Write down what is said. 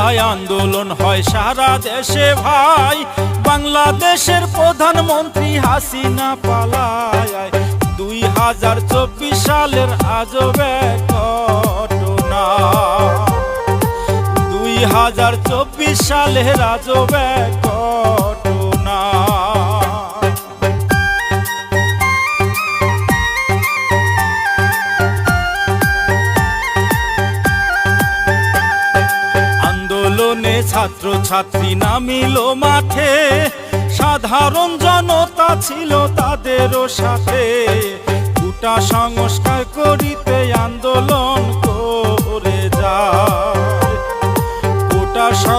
পালায় আন্দোলন হয় সারা দেশে ভাই, বাংলাদেশের প্রধানমন্ত্রী হাসিনা পালায়। 2024 সালের আজব এক ঘটনা, 2024 সালের আজব এক ঘটনা। আন্দোলনে ছাত্র ছাত্রী নামিল মাঠে, সাধারণ জনতা ছিল তাদেরও সাথে। গোটা সংস্কার করিতে আন্দোলন করে যায়।